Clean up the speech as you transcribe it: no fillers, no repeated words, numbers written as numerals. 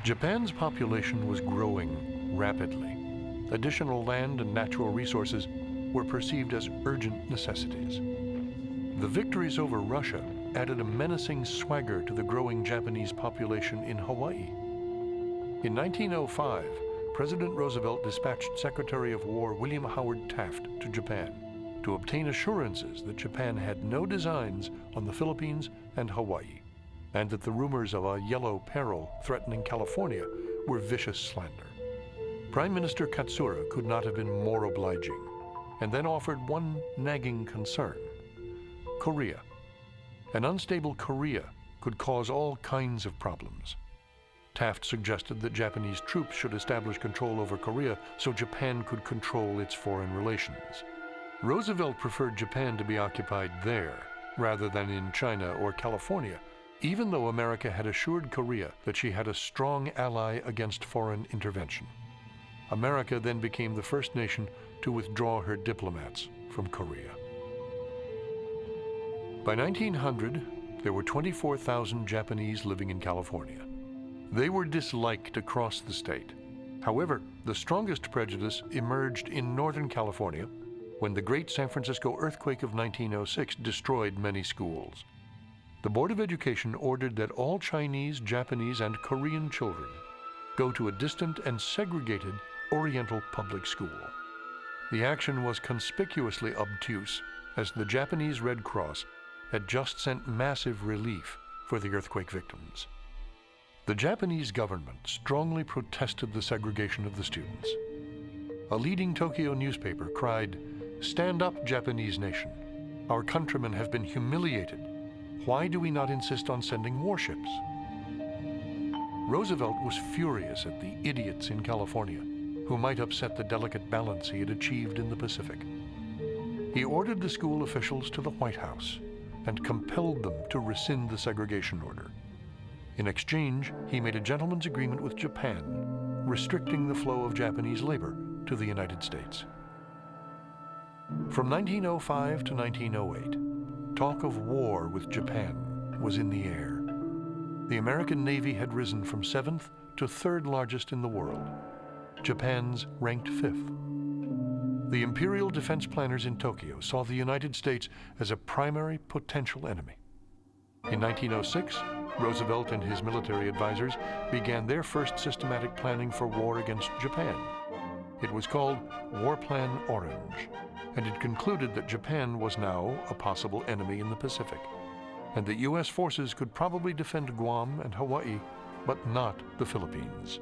Japan's population was growing rapidly. Additional land and natural resources were perceived as urgent necessities. The victories over Russia added a menacing swagger to the growing Japanese population in Hawaii. In 1905, President Roosevelt dispatched Secretary of War William Howard Taft to Japan to obtain assurances that Japan had no designs on the Philippines and Hawaii, and that the rumors of a yellow peril threatening California were vicious slander. Prime Minister Katsura could not have been more obliging, and then offered one nagging concern: Korea. An unstable Korea could cause all kinds of problems. Taft suggested that Japanese troops should establish control over Korea so Japan could control its foreign relations. Roosevelt preferred Japan to be occupied there rather than in China or California, even though America had assured Korea that she had a strong ally against foreign intervention. America then became the first nation to withdraw her diplomats from Korea. By 1900, there were 24,000 Japanese living in California. They were disliked across the state. However, the strongest prejudice emerged in Northern California when the Great San Francisco earthquake of 1906 destroyed many schools. The Board of Education ordered that all Chinese, Japanese, and Korean children go to a distant and segregated Oriental public school. The action was conspicuously obtuse, as the Japanese Red Cross had just sent massive relief for the earthquake victims. The Japanese government strongly protested the segregation of the students. A leading Tokyo newspaper cried, "Stand up, Japanese nation. Our countrymen have been humiliated. Why do we not insist on sending warships?" Roosevelt was furious at the idiots in California who might upset the delicate balance he had achieved in the Pacific. He ordered the school officials to the White House and compelled them to rescind the segregation order. In exchange, he made a gentleman's agreement with Japan, restricting the flow of Japanese labor to the United States. From 1905 to 1908, talk of war with Japan was in the air. The American Navy had risen from 7th to 3rd largest in the world. Japan's ranked 5th. The imperial defense planners in Tokyo saw the United States as a primary potential enemy. In 1906, Roosevelt and his military advisors began their first systematic planning for war against Japan. It was called War Plan Orange, and it concluded that Japan was now a possible enemy in the Pacific, and that U.S. forces could probably defend Guam and Hawaii, but not the Philippines.